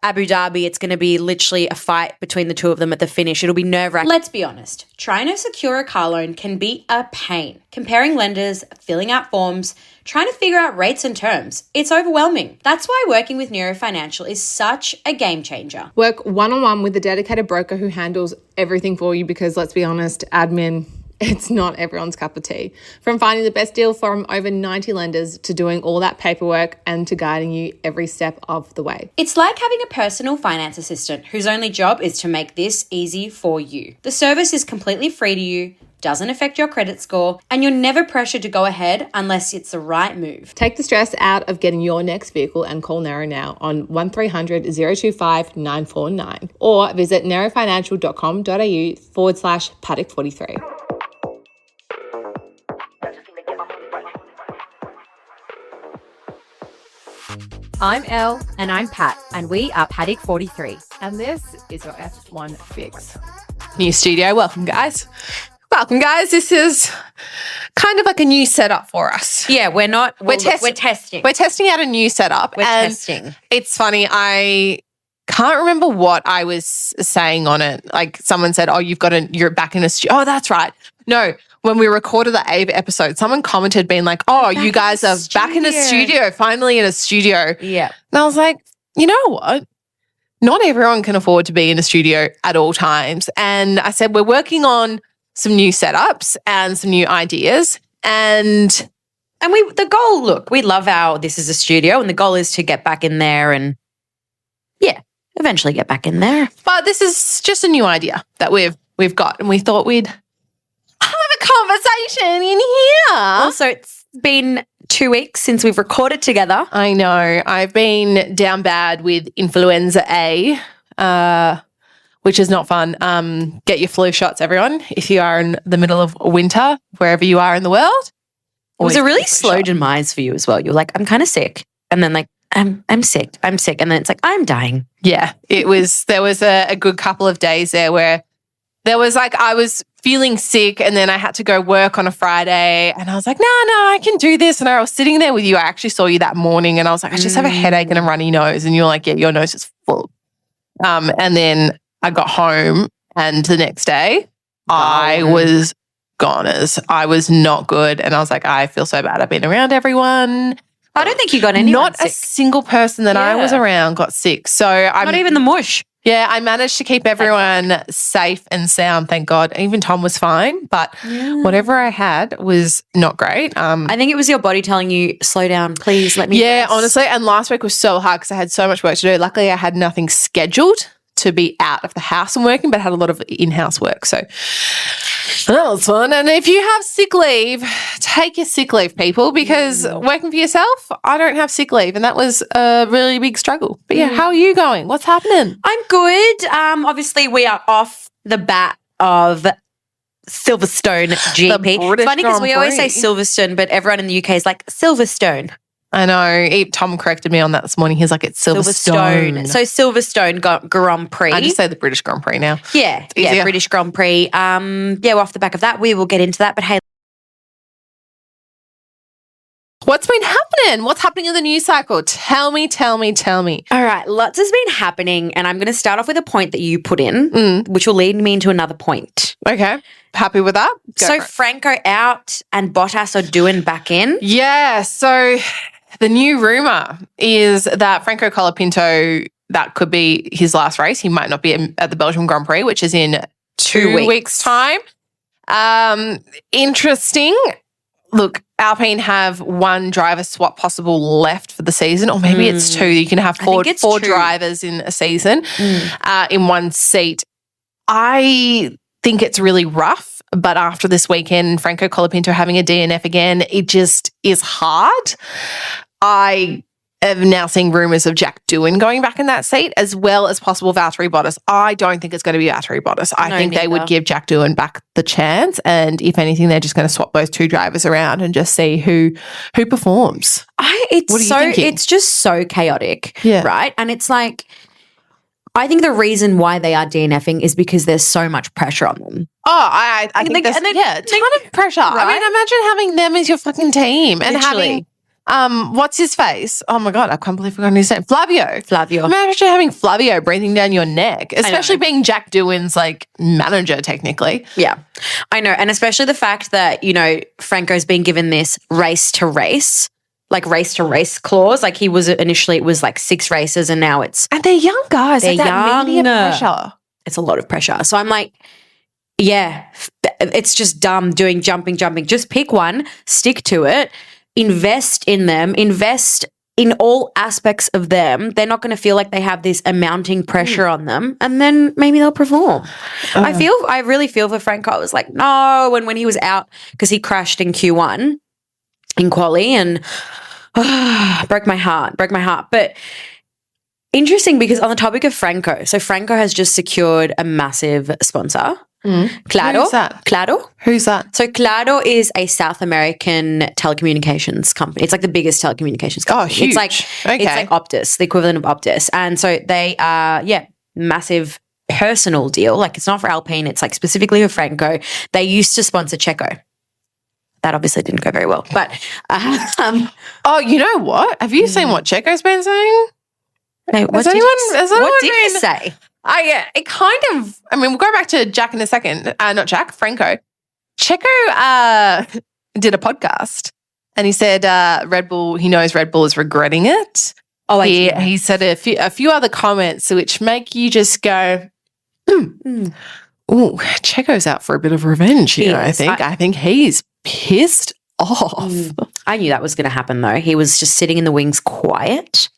Abu Dhabi, it's going to be literally a fight between the two of them at the finish. It'll be nerve-wracking. Let's be honest. Trying to secure a car loan can be a pain. Comparing lenders, filling out forms, trying to figure out rates and terms. It's overwhelming. That's why working with Nero Financial is such a game changer. Work one-on-one with a dedicated broker who handles everything for you because, let's be honest, admin, it's not everyone's cup of tea. From finding the best deal from over 90 lenders to doing all that paperwork and to guiding you every step of the way. It's like having a personal finance assistant whose only job is to make this easy for you. The service is completely free to you, doesn't affect your credit score, and you're never pressured to go ahead unless it's the right move. Take the stress out of getting your next vehicle and call Nero now on 1300 025 949 or visit nerofinancial.com.au/paddock43. I'm Elle. And I'm Pat, and we are Paddock 43. And this is your F1 fix. New studio. Welcome, guys. Welcome, guys. This is kind of like a new setup for us. Yeah, we're testing. We're testing out a new setup. We're testing. It's funny. I can't remember what I was saying on it. Like someone said, "Oh, you're back in a studio." Oh, that's right. No, when we recorded the Ava episode, someone commented being like, "Oh, you guys are back in a studio, finally in a studio." Yeah. And I was like, you know what? Not everyone can afford to be in a studio at all times. And I said, we're working on some new setups and some new ideas. And the goal, look, we love this is a studio, and the goal is to get back in there and, yeah, eventually get back in there. But this is just a new idea that we've got, and we thought we'd have a conversation in here. Also, it's been 2 weeks since we've recorded together. I know. I've been down bad with influenza A, which is not fun. Get your flu shots, everyone, if you are in the middle of winter, wherever you are in the world. It was a really slow demise for you as well. You're like, I'm kind of sick. And then like, I'm sick. And then it's like, I'm dying. Yeah, there was a good couple of days there where there was like, I was feeling sick and then I had to go work on a Friday and I was like, no, I can do this. And I was sitting there with you. I actually saw you that morning and I was like, I just have a headache and a runny nose. And you're like, yeah, your nose is full. And then I got home and the next day I was goners. I was not good. And I was like, I feel so bad. I've been around everyone. I don't think you got anyone Not sick. A single person that I was around got sick. So not even the mush. Yeah, I managed to keep everyone safe and sound, thank God. Even Tom was fine, but whatever I had was not great. I think it was your body telling you, slow down, please let me rest. Honestly, and last week was so hard because I had so much work to do. Luckily, I had nothing scheduled to be out of the house and working, but I had a lot of in-house work. So that was fun. And if you have sick leave, take your sick leave, people, because working for yourself, I don't have sick leave. And that was a really big struggle. But yeah, how are you going? What's happening? I'm good. Obviously, we are off the bat of Silverstone GP. It's funny because we always say Silverstone, but everyone in the UK is like Silverstone. I know. Tom corrected me on that this morning. He's like, it's Silverstone. So Silverstone Grand Prix. I just say the British Grand Prix now. Yeah, British Grand Prix. We're off the back of that. We will get into that. But hey, what's been happening? What's happening in the news cycle? Tell me. All right, lots has been happening, and I'm going to start off with a point that you put in, which will lead me into another point. Okay. Happy with that? So Franco out and Bottas are doing back in. Yeah, so the new rumour is that Franco Colapinto, that could be his last race. He might not be at the Belgium Grand Prix, which is in 2 weeks' time. Interesting. Look, Alpine have one driver swap possible left for the season, or maybe it's two. You can have four drivers in a season in one seat. I think it's really rough, but after this weekend, Franco Colapinto having a DNF again, it just is hard. I am now seeing rumours of Jack Doohan going back in that seat, as well as possible Valtteri Bottas. I don't think it's going to be Valtteri Bottas. I think they would give Jack Doohan back the chance, and if anything, they're just going to swap those two drivers around and just see who performs. It's just so chaotic, right? And it's like, I think the reason why they are DNFing is because there's so much pressure on them. Oh, I think there's a ton of pressure. Right? I mean, imagine having them as your fucking team and having What's his face? Oh my God, I can't believe I forgot his name. Flavio. Imagine having Flavio breathing down your neck, especially being Jack Doohan's like manager technically. Yeah, I know. And especially the fact that, you know, Franco's been given this race to race clause. Like he was initially, it was like 6 races and now it's. And they're young guys. They're like that young. media pressure. It's a lot of pressure. So I'm like, yeah, it's just dumb doing jumping. Just pick one, stick to it. Invest in them, invest in all aspects of them. They're not going to feel like they have this mounting pressure on them, and then maybe they'll perform. I really feel for Franco. I was like, no, when he was out because he crashed in Q1 in quali and broke my heart. But interesting because on the topic of Franco, so Franco has just secured a massive sponsor. Claro. Who's that? Claro. Who's that? So Claro is a South American telecommunications company. It's like the biggest telecommunications company. Oh, huge. It's like Optus, the equivalent of Optus. And so they are, massive personal deal. Like it's not for Alpine. It's like specifically for Franco. They used to sponsor Checo. That obviously didn't go very well. But oh, you know what? Have you seen what Checo's been saying? What did he say? It kind of, I mean, we'll go back to Jack in a second. Not Jack, Franco. Checo did a podcast and he said Red Bull, he knows Red Bull is regretting it. Oh, he said a few other comments which make you just go, ooh, Checo's out for a bit of revenge here, I think. I think he's pissed off. I knew that was going to happen though. He was just sitting in the wings quiet.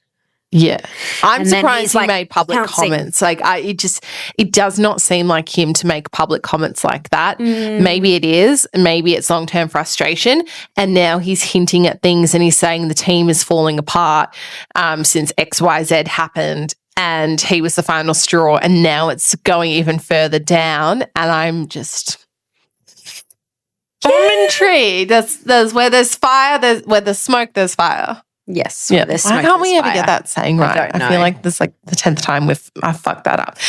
Yeah. I'm and surprised he made public comments. Like it does not seem like him to make public comments like that. Maybe it is. Maybe it's long-term frustration. And now he's hinting at things and he's saying the team is falling apart since XYZ happened and he was the final straw and now it's going even further down. And I'm intrigued. There's where there's fire, where there's smoke, there's fire. Yes. Yeah. Why can't we ever get that saying right? I feel like this is like the 10th time I fucked that up.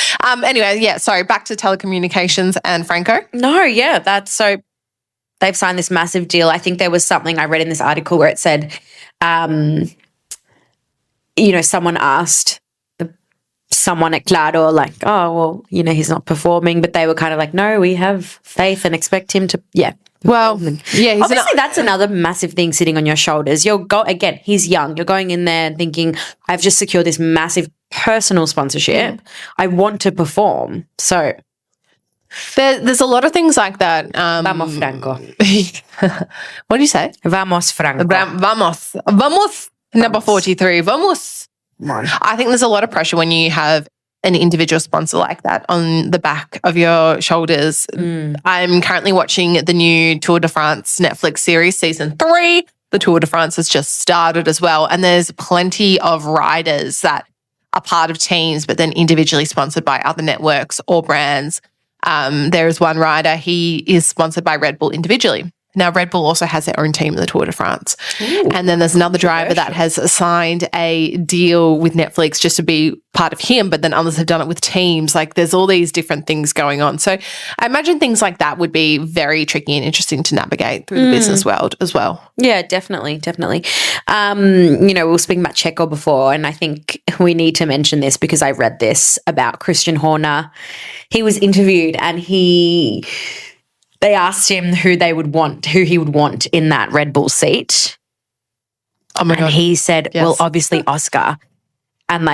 Anyway, yeah, sorry, back to telecommunications and Franco. No, yeah, that's so they've signed this massive deal. I think there was something I read in this article where it said, someone asked someone at Claro, like, oh, well, he's not performing, but they were kind of like, no, we have faith and expect him to, Well, yeah. Obviously, that's another massive thing sitting on your shoulders. Again, he's young. You're going in there thinking, I've just secured this massive personal sponsorship. I want to perform. So there's a lot of things like that. Vamos, Franco. What do you say? Vamos, Franco. Vamos. Number 43. Vamos. I think there's a lot of pressure when you have an individual sponsor like that on the back of your shoulders. I'm currently watching the new Tour de France Netflix series, season 3. The Tour de France has just started as well. And there's plenty of riders that are part of teams, but then individually sponsored by other networks or brands. There is one rider, he is sponsored by Red Bull individually. Now, Red Bull also has their own team in the Tour de France. Ooh, and then there's another driver that has signed a deal with Netflix just to be part of him, but then others have done it with teams. Like there's all these different things going on. So I imagine things like that would be very tricky and interesting to navigate through the business world as well. Yeah, definitely. We were speaking about Checo before, and I think we need to mention this because I read this about Christian Horner. He was interviewed and they asked him who he would want in that Red Bull seat. Oh my God. And he said, well, obviously Oscar. And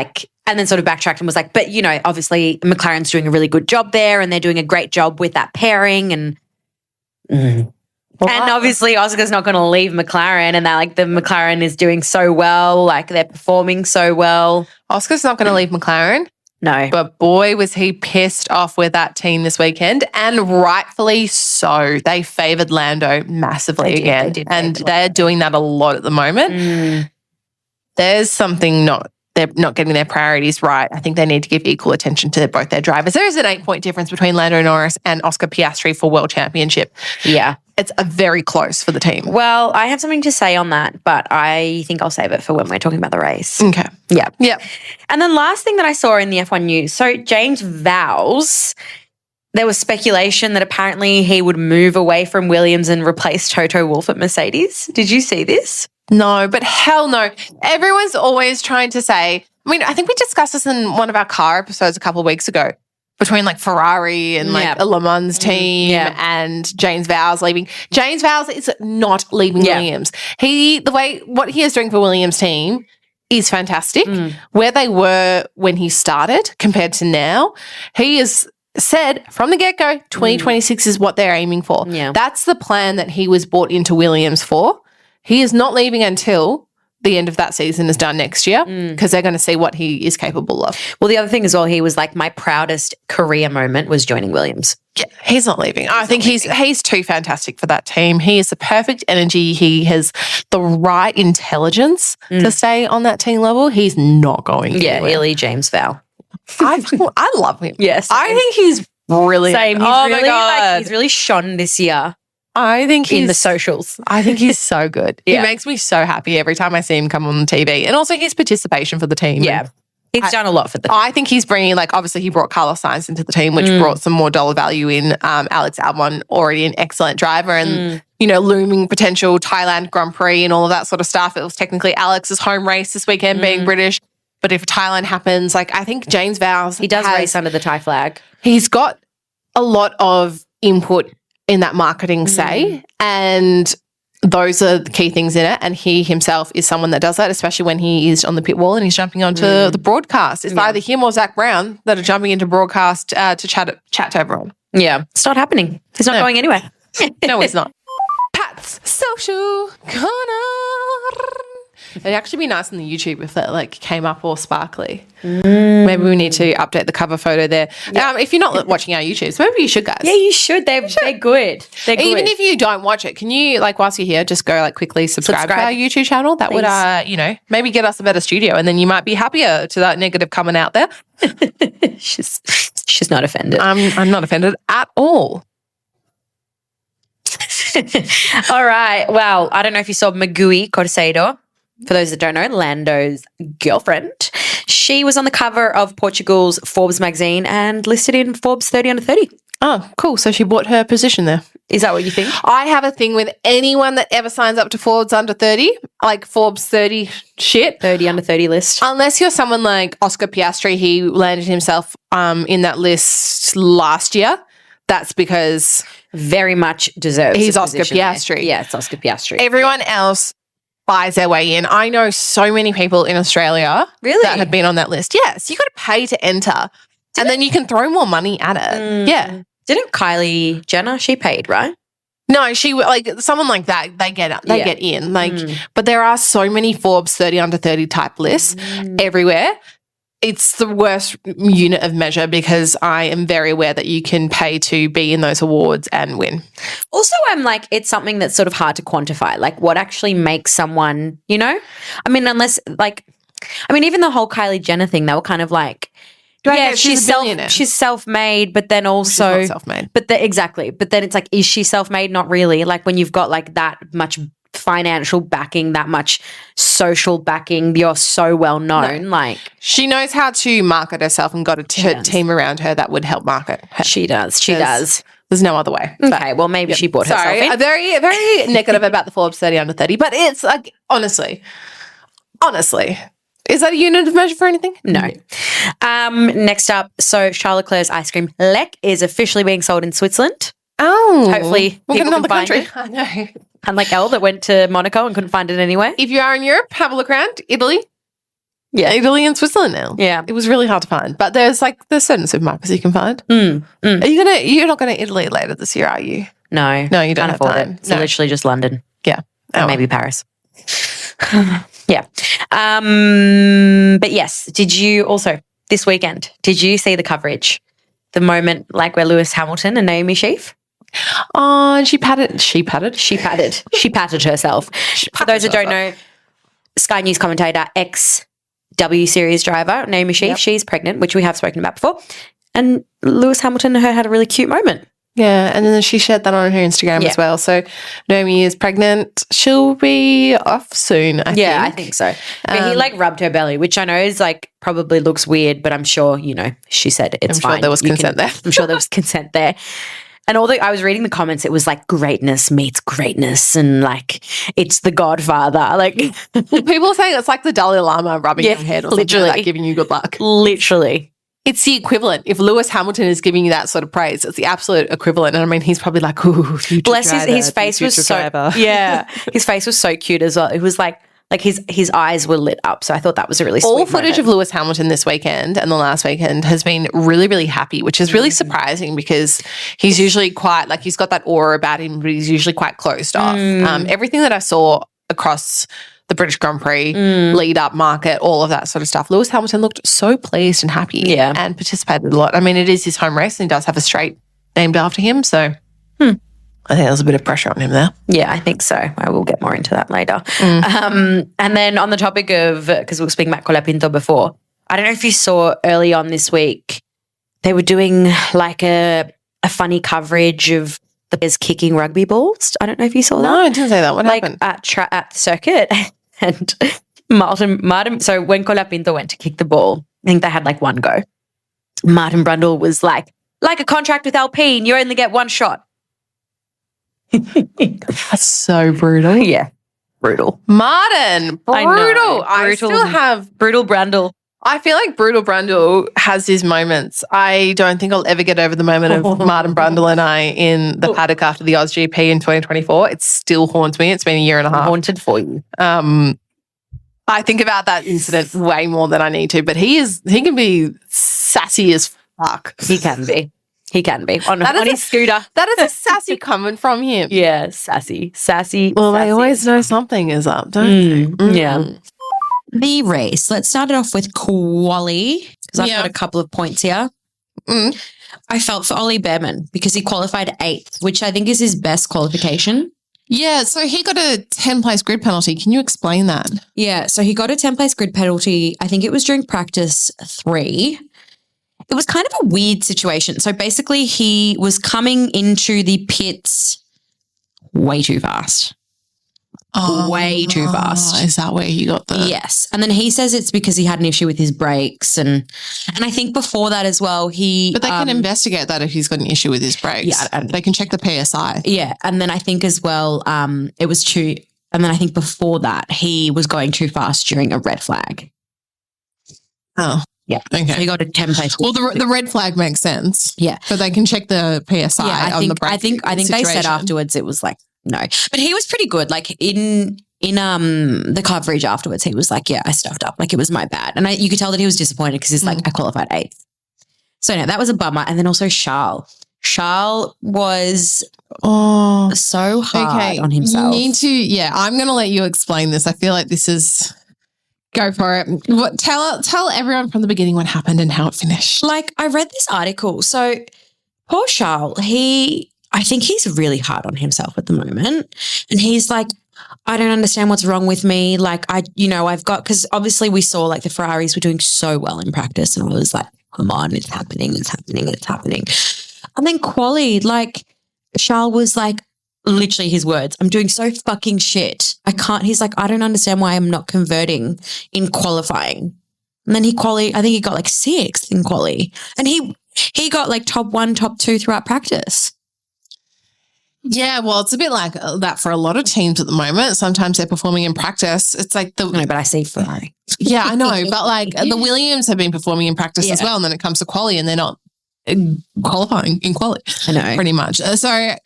then sort of backtracked and was like, but, obviously McLaren's doing a really good job there and they're doing a great job with that pairing. And obviously Oscar's not going to leave McLaren and that the McLaren is doing so well, like they're performing so well. Oscar's not going to leave McLaren. No. But boy, was he pissed off with that team this weekend, and rightfully so. They favoured Lando massively again. And they're doing that a lot at the moment. There's something they're not getting their priorities right. I think they need to give equal attention to both their drivers. There is an 8-point difference between Lando Norris and Oscar Piastri for World Championship. Yeah. It's a very close for the team. Well, I have something to say on that, but I think I'll save it for when we're talking about the race. Okay. Yeah. Yeah. And then last thing that I saw in the F1 news, so James vows there was speculation that apparently he would move away from Williams and replace Toto Wolff at Mercedes. Did you see this? No, but hell no. Everyone's always trying to say, I mean, I think we discussed this in one of our car episodes a couple of weeks ago, between like Ferrari and like a Le Mans team and James Vowles leaving. James Vowles is not leaving Williams. What he is doing for Williams team is fantastic. Where they were when he started compared to now, he is said from the get-go, 2026 is what they're aiming for. Yeah. That's the plan that he was brought into Williams for. He is not leaving until the end of that season is done next year because they're going to see what he is capable of. Well, the other thing as well, he was like, my proudest career moment was joining Williams. Yeah, he's not leaving. I think he's too fantastic for that team. He is the perfect energy. He has the right intelligence to stay on that team level. He's not going anywhere. Illy James Val. I love him. Yes. I think he's brilliant. Same. He's really shone this year. I think in the socials. I think he's so good. He makes me so happy every time I see him come on the TV. And also his participation for the team. Yeah. He's done a lot for them. I think he's bringing, like, obviously he brought Carlos Sainz into the team, which brought some more dollar value in. Alex Albon, already an excellent driver and, looming potential Thailand Grand Prix and all of that sort of stuff. It was technically Alex's home race this weekend being British. But if Thailand happens, like, I think James Vowles. He does race under the Thai flag. He's got a lot of input in that marketing say, and those are the key things in it. And he himself is someone that does that, especially when he is on the pit wall and he's jumping onto the broadcast. It's either him or Zach Brown that are jumping into broadcast to chat to everyone. Yeah. It's not happening. He's not going anywhere. No, he's not. Pat's Social Corner. It'd actually be nice on the YouTube if that like came up all sparkly. Maybe we need to update the cover photo there. Yeah. If you're not watching our YouTubes, maybe you should, guys. Yeah, you should. They're good. They're good. Even if you don't watch it, can you, like, whilst you're here, just go like quickly subscribe to our YouTube channel? That would, maybe get us a better studio, and then you might be happier to that negative comment out there. She's not offended. I'm not offended at all. All right. Well, I don't know if you saw Magui Corceiro. For those that don't know, Lando's girlfriend. She was on the cover of Portugal's Forbes magazine and listed in Forbes 30 under 30. Oh, cool. So she bought her position there. Is that what you think? I have a thing with anyone that ever signs up to Forbes under 30, like Forbes 30 shit. 30 under 30 list. Unless you're someone like Oscar Piastri, he landed himself in that list last year. That's because very much deserves. He's Oscar Piastri. There. Yeah, it's Oscar Piastri. Everyone else buys their way in. I know so many people in Australia that have been on that list. Yes, you got to pay to enter, then you can throw more money at it. Yeah. Didn't Kylie Jenner? She paid, right? No, she like someone like that. They get in. Like, but there are so many Forbes 30 under 30 type lists everywhere. It's the worst unit of measure because I am very aware that you can pay to be in those awards and win. Also, I'm like, it's something that's sort of hard to quantify. Like, what actually makes someone, I mean, unless even the whole Kylie Jenner thing, they were kind of like, she's self-made, but then also she's not self-made. But exactly. But then it's like, is she self-made? Not really. Like when you've got like that much financial backing, that much social backing, you're so well known. No. Like she knows how to market herself and got a team around her that would help market her. She does. There's no other way. Okay, well maybe she bought herself in. I'm very, very negative about the Forbes 30 under 30, but it's like honestly, is that a unit of measure for anything? No. Next up, so Charles Leclerc's ice cream Lec is officially being sold in Switzerland. Oh, hopefully we'll get another country. It. I know. Unlike Elle that went to Monaco and couldn't find it anywhere. If you are in Europe, have a look around. Italy. Yeah, Italy and Switzerland now. Yeah. It was really hard to find. But there's certain supermarkets you can find. You're not going to Italy later this year, are you? No. No, you don't have time. It's literally just London. Yeah. And maybe Paris. Yeah. But yes, did you also this weekend, did you see the coverage? The moment like where Lewis Hamilton and Naomi Schiff? Oh, she patted herself. For those that don't know, Sky News commentator, ex-W Series driver, Naomi Schiff, she's pregnant, which we have spoken about before. And Lewis Hamilton and her had a really cute moment. Yeah, and then she shared that on her Instagram as well. So Naomi is pregnant. She'll be off soon, I think. Yeah, I think so. But he rubbed her belly, which I know is probably looks weird, but I'm sure, she said it's fine. I'm sure there was consent there. I'm sure there was consent there. And I was reading the comments, it was greatness meets greatness and it's the Godfather. People are saying it's like the Dalai Lama rubbing your head or literally something giving you good luck. Literally. It's the equivalent. If Lewis Hamilton is giving you that sort of praise, it's the absolute equivalent. And I mean, he's probably ooh, bless his face was so, yeah, his face was so cute as well. It was his eyes were lit up. So I thought that was a really sweet All footage moment. of Lewis Hamilton this weekend and the last weekend has been really, really happy, which is really surprising because he's usually quite, he's got that aura about him, but he's usually quite closed off. Everything that I saw across the British Grand Prix, lead-up market, all of that sort of stuff, Lewis Hamilton looked so pleased and happy and participated a lot. I mean, it is his home race and he does have a straight named after him, so I think there's a bit of pressure on him there. Yeah, I think so. I will get more into that later. And then on the topic of, because we were speaking about Colapinto before, I don't know if you saw early on this week, they were doing a funny coverage of the players kicking rugby balls. I don't know if you saw that. No, I didn't say that. What happened? At the circuit. And Martin, so when Colapinto went to kick the ball, I think they had one go. Martin Brundle was like a contract with Alpine, you only get one shot. That's so brutal. Yeah, brutal. Martin, brutal. I still have brutal Brundle. I feel like brutal Brundle has his moments. I don't think I'll ever get over the moment of Martin Brundle and I in the paddock after the Oz GP in 2024. It still haunts me. It's been a year and a half. Haunted for you. I think about that incident way more than I need to, but he can be sassy as fuck. He can be. On his scooter. That is a sassy comment from him. Yeah, sassy. Well, they always know something is up, don't they? Yeah. The race. Let's start it off with quali, because I've got a couple of points here. I felt for Ollie Bearman because he qualified 8th, which I think is his best qualification. Yeah, so he got a 10-place grid penalty. Can you explain that? Yeah, so he got a 10-place grid penalty. I think it was during practice 3. It was kind of a weird situation. So basically he was coming into the pits way too fast. Way too fast. Is that where you got the... Yes. And then he says it's because he had an issue with his brakes. And I think before that as well, But they can investigate that if he's got an issue with his brakes. Yeah. They can check the PSI. Yeah. And then I think as well, it was too... And then I think before that, he was going too fast during a red flag. Oh. Yeah. Okay. So he got a 10-place. Well, the red flag makes sense. Yeah. But they can check the PSI on the brake. I think they said afterwards it was no. But he was pretty good. In the coverage afterwards, he was like, yeah, I stuffed up. It was my bad. And you could tell that he was disappointed because he's I qualified 8th. So no, that was a bummer. And then also Charles. Charles was so hard on himself. You need to, I'm going to let you explain this. I feel like this is... Go for it. Tell everyone from the beginning what happened and how it finished. I read this article. So poor Charles, I think he's really hard on himself at the moment. And he's like, I don't understand what's wrong with me. I've got, because obviously we saw the Ferraris were doing so well in practice and I was like, come on, it's happening. And then quali, Charles was like, literally his words, I'm doing so fucking shit. He's like, I don't understand why I'm not converting in qualifying. And then I think he got 6th in quali. And he got top 1, top 2 throughout practice. Yeah, well, it's a bit like that for a lot of teams at the moment. Sometimes they're performing in practice. It's No, but I see Ferrari. Yeah, I know. But the Williams have been performing in practice as well. And then it comes to quali and they're not qualifying in quali. I know. Pretty much. So...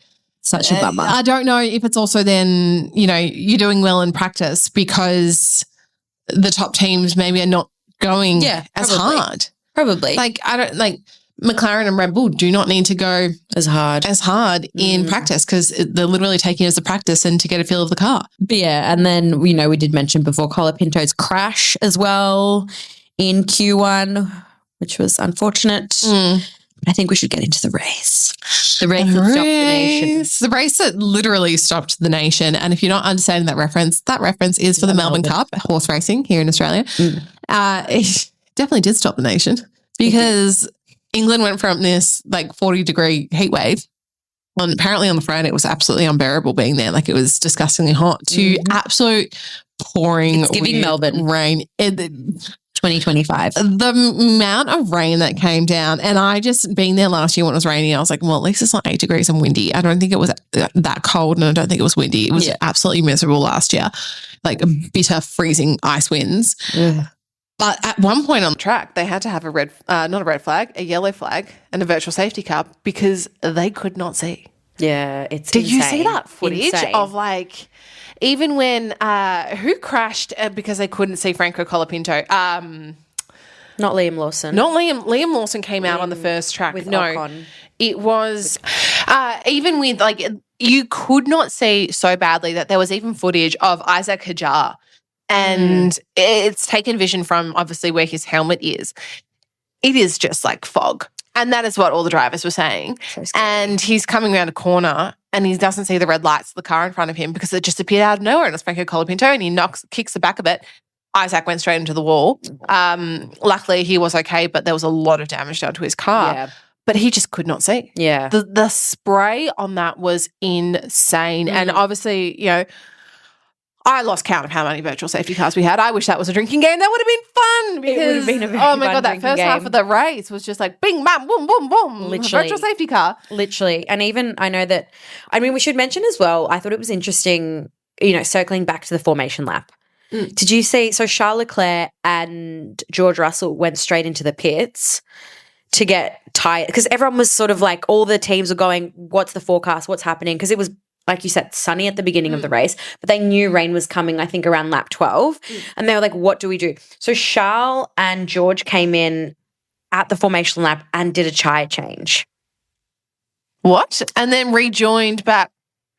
Such a bummer. I don't know if it's also then, you're doing well in practice because the top teams maybe are not going as hard. Probably. McLaren and Red Bull do not need to go as hard in practice because they're literally taking it as a practice and to get a feel of the car. But yeah, and then, we did mention before Colapinto's crash as well in Q1, which was unfortunate. I think we should get into the race. The race that stopped the nation. The race that literally stopped the nation. And if you're not understanding that reference is for the Melbourne Cup, horse racing here in Australia. It definitely did stop the nation because England went from this 40-degree heat wave apparently on the Friday it was absolutely unbearable being there. Like it was disgustingly hot to absolute pouring It's giving Melbourne rain. 2025. The amount of rain that came down, and I just being there last year when it was raining, I was like, well, at least it's not 8 degrees and windy. I don't think it was that cold, and I don't think it was windy. It was absolutely miserable last year, like bitter, freezing ice winds. Ugh. But at one point on the track, they had to have a yellow flag and a virtual safety car because they could not see. Yeah, it's Did insane. you see that footage Insane. of like, even when, who crashed because they couldn't see Franco Colapinto? Not Liam Lawson. Not Liam. Liam Lawson came out on the first track. With no, Ocon. It was, even with like, you could not see so badly that there was even footage of Isaac Hajar. And it's taken vision from obviously where his helmet is. It is just like fog. And that is what all the drivers were saying. So scary. And he's coming around a corner and he doesn't see the red lights of the car in front of him because it just appeared out of nowhere. And it's Franco Colapinto and he kicks the back of it. Isaac went straight into the wall. Luckily he was okay, but there was a lot of damage done to his car. Yeah. But he just could not see. Yeah. The spray on that was insane. And obviously, you know, I lost count of how many virtual safety cars we had. I wish that was a drinking game. That would have been fun. Because, it would have been a very oh my fun God, that first game. half of the race was just like bing, bam, boom, boom, boom. Literally. Virtual safety car. Literally. And even I know that, I mean, we should mention as well, I thought it was interesting, you know, circling back to the formation lap. Did you see, so Charles Leclerc and George Russell went straight into the pits to get tired because everyone was sort of like, all the teams were going, what's the forecast, what's happening? Because it was, like you said, sunny at the beginning of the race, but they knew rain was coming, I think, around lap 12. And they were like, what do we do? So Charles and George came in at the formation lap and did a tyre change. What? And then rejoined back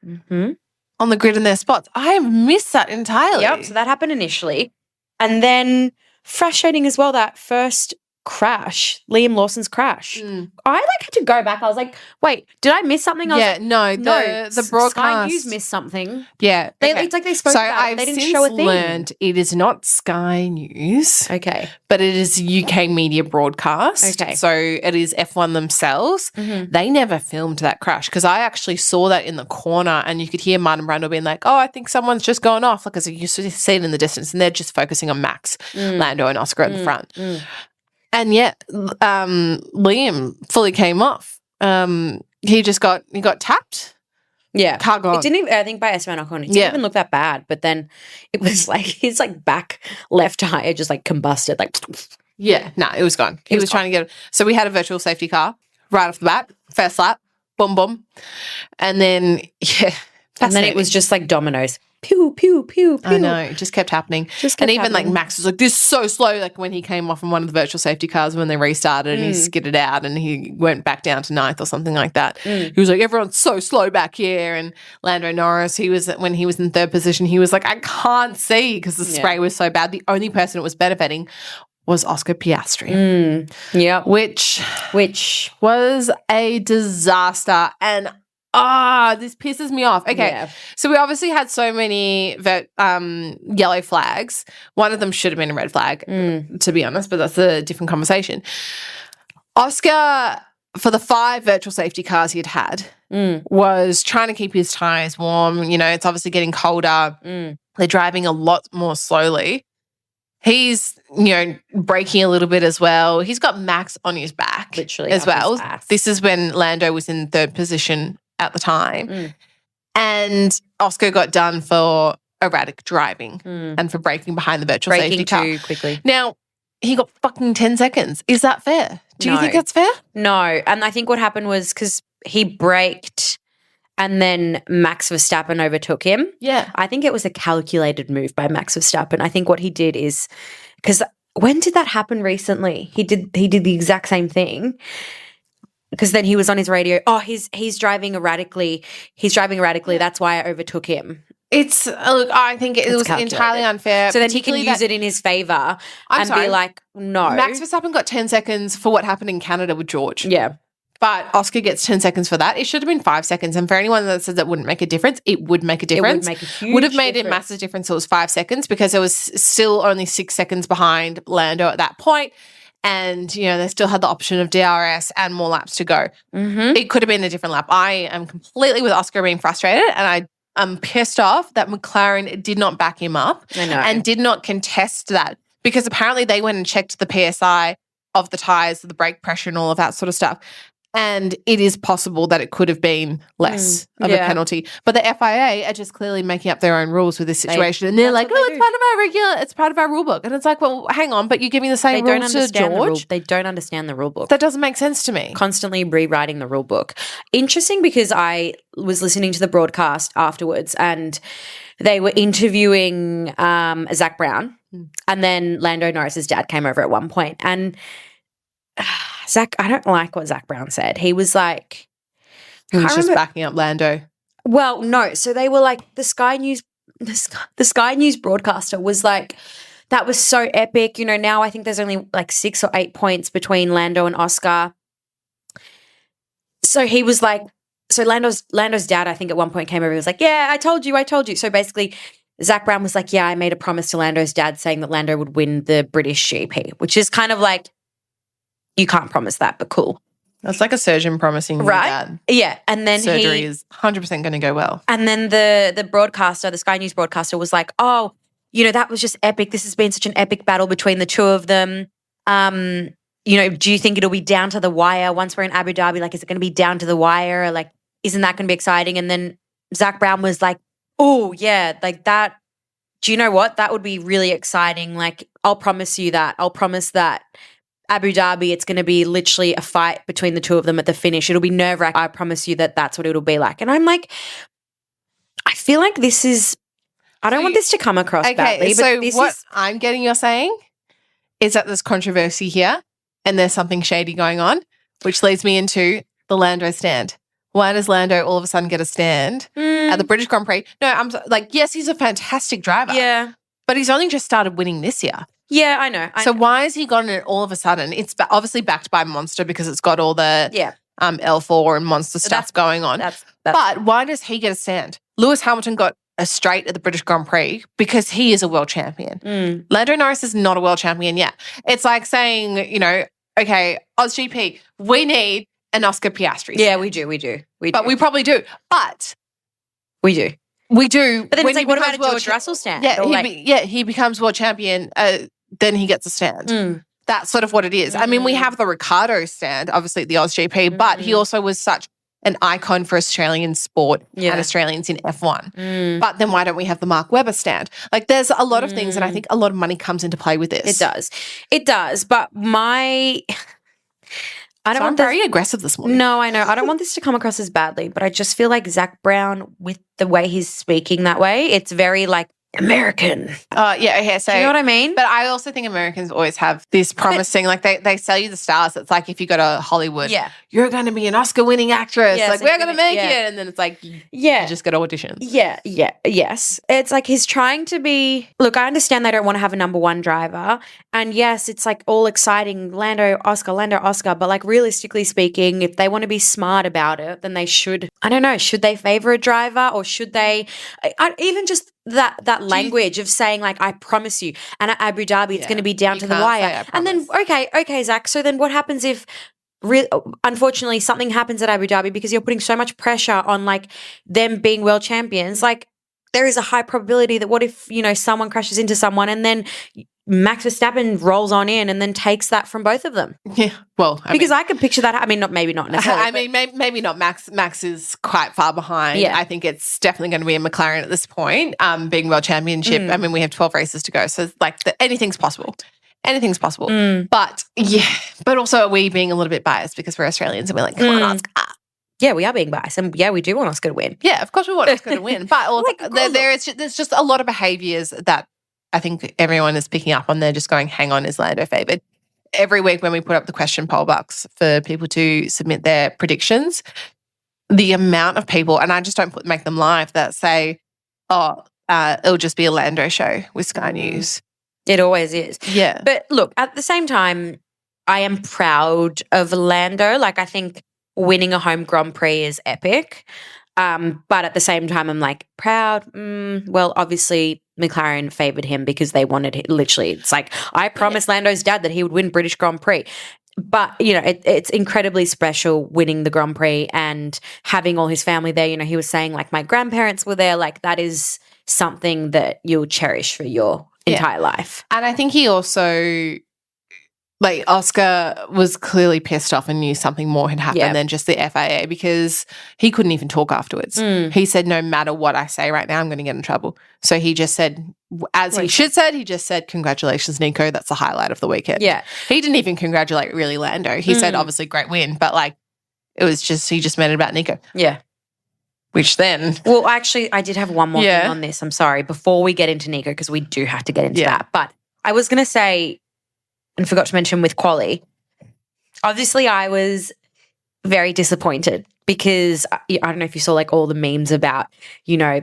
on the grid in their spots. I missed that entirely. Yep, so that happened initially. And then frustrating as well, that first crash, Liam Lawson's crash. I had to go back. I was like, wait, did I miss something? I was like, no, the broadcast. Sky News missed something. Yeah. It's like they spoke about it. They didn't show a thing. Learned it is not Sky News. Okay. But it is UK media broadcast. Okay. So it is F1 themselves. They never filmed that crash because I actually saw that in the corner and you could hear Martin Brundle being like, oh, I think someone's just gone off. Because you see it in the distance and they're just focusing on Max, Lando and Oscar at the front. And yet, Liam fully came off. He got tapped. Yeah. Car gone. It didn't even, I think by Esteban Ocon, it didn't even look that bad. But then it was like his like back left tire just like combusted. Like, yeah, no, it was gone. He was trying to get it. So we had a virtual safety car right off the bat, first lap, boom, boom. And then, and then it was just like dominoes. Pew, pew, pew, pew. I know. It just kept happening. Like Max was like, this is so slow. Like when he came off in one of the virtual safety cars when they restarted and he skidded out and he went back down to 9th or something like that. He was like, everyone's so slow back here. And Lando Norris, when he was in 3rd position, he was like, I can't see because the spray was so bad. The only person it was benefiting was Oscar Piastri. Yeah. Which was a disaster. And this pisses me off. Okay, so we obviously had so many yellow flags. One of them should have been a red flag, to be honest, but that's a different conversation. Oscar, for the 5 virtual safety cars he'd had, was trying to keep his tyres warm. You know, it's obviously getting colder. They're driving a lot more slowly. He's, you know, braking a little bit as well. He's got Max on his back literally as well. This is when Lando was in 3rd position at the time. And Oscar got done for erratic driving and for braking behind the virtual safety car. Braking too quickly. Now, he got fucking 10 seconds. Is that fair? Do you think that's fair? No. And I think what happened was because he braked and then Max Verstappen overtook him. Yeah. I think it was a calculated move by Max Verstappen. I think what he did is because when did that happen recently? He did the exact same thing. Because then he was on his radio. Oh, he's driving erratically. He's driving erratically. That's why I overtook him. Look, I think it was entirely unfair. So then he can use it in his favor be like, no. Max Verstappen got 10 seconds for what happened in Canada with George. Yeah. But Oscar gets 10 seconds for that. It should have been 5 seconds. And for anyone that says that wouldn't make a difference, it would make a difference. It would make a huge Would have made difference. a massive difference. It was 5 seconds because it was still only 6 seconds behind Lando at that point. and, you know, they still had the option of DRS and more laps to go. It could have been a different lap. I am completely with Oscar being frustrated, and I'm pissed off that McLaren did not back him up and did not contest that, because apparently they went and checked the PSI of the tyres, the brake pressure and all of that sort of stuff. And it is possible that it could have been less of a penalty. But the FIA are just clearly making up their own rules with this situation. And they're like, it's part of our rule book. And it's like, well, hang on, but you're giving the same rules to George? They don't understand the rule book. That doesn't make sense to me. Constantly rewriting the rule book. Interesting, because I was listening to the broadcast afterwards and they were interviewing Zach Brown, and then Lando Norris's dad came over at one point, and Zach, I don't like what Zach Brown said. He was like, he was just backing up Lando. Well, no. So they were like, the Sky News broadcaster was like, that was so epic. You know, now I think there's only like 6 or 8 points between Lando and Oscar. So he was like, so Lando's dad, I think at one point came over and was like, yeah, I told you. So basically Zach Brown was like, yeah, I made a promise to Lando's dad saying that Lando would win the British GP, which is kind of like, you can't promise that, but cool. That's like a surgeon promising your dad. Yeah. And then surgery is 100% going to go well. And then the broadcaster, the Sky News broadcaster was like, oh, you know, that was just epic. This has been such an epic battle between the two of them. You know, do you think it'll be down to the wire once we're in Abu Dhabi? Like, is it going to be down to the wire? Like, isn't that going to be exciting? And then Zach Brown was like, oh, yeah, like that. Do you know what? That would be really exciting. Like, I'll promise you that. I'll promise that. Abu Dhabi, it's going to be literally a fight between the two of them at the finish. It'll be nerve-wracking. I promise you that that's what it'll be like. And I'm like, I feel like this is, I don't want this to come across badly. So what I'm getting you're saying is that there's controversy here and there's something shady going on, which leads me into the Lando stand. Why does Lando all of a sudden get a stand at the British Grand Prix? No, I'm like, yes, he's a fantastic driver. Yeah. But he's only just started winning this year. Yeah, I know. So why has he gotten it all of a sudden? It's obviously backed by Monster because it's got all the L4 and Monster stuff going on. But why does he get a stand? Lewis Hamilton got a straight at the British Grand Prix because he is a world champion. Lando Norris is not a world champion yet. It's like saying, you know, okay, OzGP, we need an Oscar Piastri stand. Yeah, we do. But we probably do. But we do. We do. But then it's like, what about a George Russell stand? Yeah, he becomes world champion. Then he gets a stand. That's sort of what it is. I mean, we have the Ricciardo stand, obviously at the OzGP, but he also was such an icon for Australian sport and Australians in F1. But then why don't we have the Mark Webber stand? Like, there's a lot of things, and I think a lot of money comes into play with this. It does. But I'm very aggressive this morning. No, I know. I don't want this to come across as badly, but I just feel like Zach Brown, with the way he's speaking that way, it's very like American. Yeah, okay. So, do you know what I mean? But I also think Americans always have this promising, like they sell you the stars. It's like if you go to Hollywood, you're going to be an Oscar-winning actress. Yeah, like, so we're going to make it. And then it's like, you just go to auditions. Yes. It's like he's trying to be, look, I understand they don't want to have a number one driver. And yes, it's like all exciting, Lando, Oscar. But like realistically speaking, if they want to be smart about it, then they should, I don't know, should they favor a driver or should they, even just that language of saying like, I promise you, and at Abu Dhabi it's going to be down to the wire. And then, okay, Zach, so then what happens if unfortunately something happens at Abu Dhabi because you're putting so much pressure on like them being world champions? Like, there is a high probability that what if, you know, someone crashes into someone and then Max Verstappen rolls on in and then takes that from both of them. Yeah, well, I could picture that. I mean, maybe not necessarily. Maybe not. Max is quite far behind. Yeah. I think it's definitely going to be a McLaren at this point, being world championship. I mean, we have 12 races to go, so like anything's possible. Anything's possible. But but also are we being a little bit biased because we're Australians and we're like, come on, Oscar. Yeah, we are being biased, and yeah, we do want Oscar to win. Yeah, of course we want Oscar to win, but also, there's just a lot of behaviours that I think everyone is picking up on. They're just going, hang on, is Lando favoured? Every week when we put up the question poll box for people to submit their predictions, the amount of people, and I just don't make them live, that say, it'll just be a Lando show with Sky News. It always is. Yeah. But look, at the same time, I am proud of Lando. Like, I think winning a home Grand Prix is epic. But at the same time, I'm like, proud. Well, obviously, McLaren favoured him because they wanted him. Literally, it's like, I promised Lando's dad that he would win British Grand Prix. But, you know, it's incredibly special winning the Grand Prix and having all his family there. You know, he was saying, like, my grandparents were there. Like, that is something that you'll cherish for your entire life. And I think he also, like, Oscar was clearly pissed off and knew something more had happened than just the FIA, because he couldn't even talk afterwards. He said, no matter what I say right now, I'm going to get in trouble. So he just said, as he should said, he just said, congratulations, Nico. That's the highlight of the weekend. Yeah. He didn't even congratulate really Lando. He said, obviously, great win. But, like, it was just, he just made it about Nico. Yeah. Which then. Well, actually, I did have one more thing on this. I'm sorry. Before we get into Nico, because we do have to get into that. But I was going to say, and forgot to mention with quali, obviously I was very disappointed because I don't know if you saw, like, all the memes about, you know,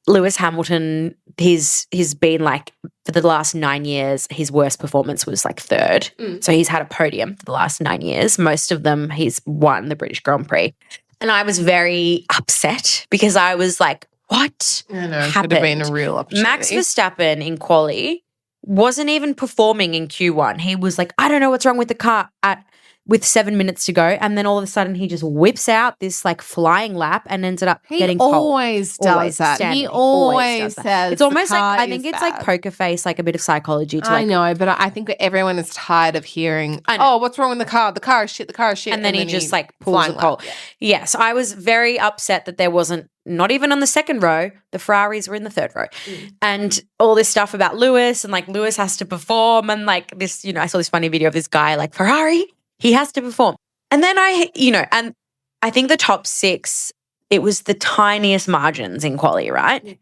Lewis Hamilton, he's been, like, for the last 9 years, his worst performance was, like, third. So he's had a podium for the last 9 years. Most of them he's won the British Grand Prix. And I was very upset because I was like, what happened? Could have been a real opportunity. Max Verstappen in quali wasn't even performing in Q1. He was like, I don't know what's wrong with the car with 7 minutes to go. And then all of a sudden he just whips out this, like, flying lap and ended up getting pole. He always does that. He always says it's almost like, I think it's like poker face, like a bit of psychology. I know, but I think everyone is tired of hearing, oh, what's wrong with the car? The car is shit, the car is shit. And then he just, like, pulls a pole. Yes, I was very upset that there wasn't, not even on the second row, the Ferraris were in the third row. And all this stuff about Lewis and, like, Lewis has to perform and, like, this, you know, I saw this funny video of this guy, like, Ferrari, he has to perform. And then and I think the top 6, it was the tiniest margins in quali, right? Yeah.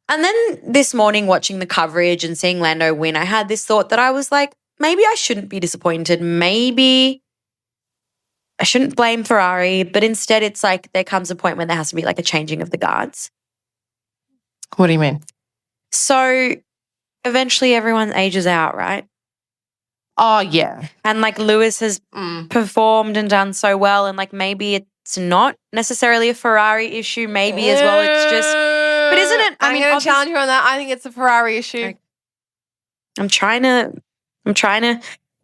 And then this morning watching the coverage and seeing Lando win, I had this thought that I was like, maybe I shouldn't be disappointed. Maybe I shouldn't blame Ferrari, but instead it's like there comes a point when there has to be, like, a changing of the guards. What do you mean? So eventually everyone ages out, right? Oh, yeah. And, like, Lewis has performed and done so well, and, like, maybe it's not necessarily a Ferrari issue. Maybe as well it's just, but isn't it? I'm going to challenge you on that. I think it's a Ferrari issue. I'm trying to,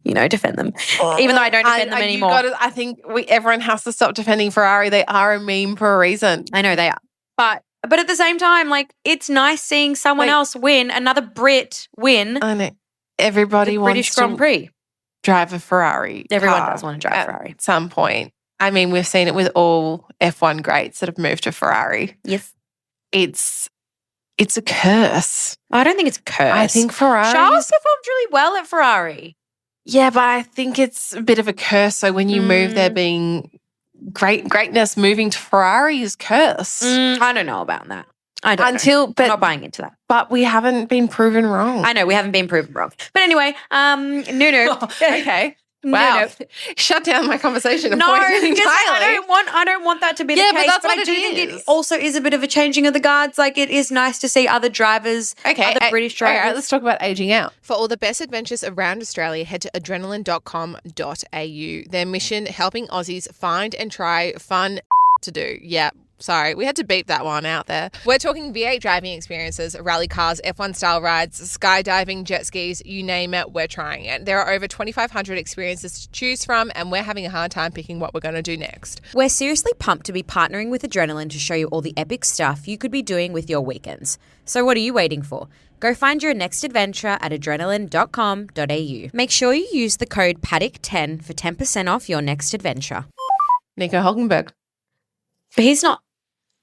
you know, defend them, even though I don't defend them anymore. I think everyone has to stop defending Ferrari. They are a meme for a reason. I know they are, but at the same time, like, it's nice seeing someone else win, another Brit win. I know. Everybody wants British Grand Prix. Drive a Ferrari. Everyone does want to drive a Ferrari at some point. I mean, we've seen it with all F1 greats that have moved to Ferrari. Yes. It's a curse. I don't think it's a curse. I think Ferrari. Charles performed really well at Ferrari. Yeah, but I think it's a bit of a curse. So when you move there, being greatness moving to Ferrari is curse. I don't know about that. I don't know. I'm not buying into that. But we haven't been proven wrong. I know, we haven't been proven wrong. But anyway, Nuno. Okay. Wow. No. Shut down my conversation. No, because I don't want that to be the case. But that's what I do think it also is a bit of a changing of the guards. Like, it is nice to see other drivers, other British drivers. All right, let's talk about aging out. For all the best adventures around Australia, head to adrenaline.com.au. Their mission, helping Aussies find and try fun to do. Yeah. Sorry, we had to beep that one out there. We're talking V8 driving experiences, rally cars, F1 style rides, skydiving, jet skis, you name it, we're trying it. There are over 2,500 experiences to choose from, and we're having a hard time picking what we're going to do next. We're seriously pumped to be partnering with Adrenaline to show you all the epic stuff you could be doing with your weekends. So what are you waiting for? Go find your next adventure at adrenaline.com.au. Make sure you use the code Paddock10 for 10% off your next adventure. Nico Hülkenberg. But he's not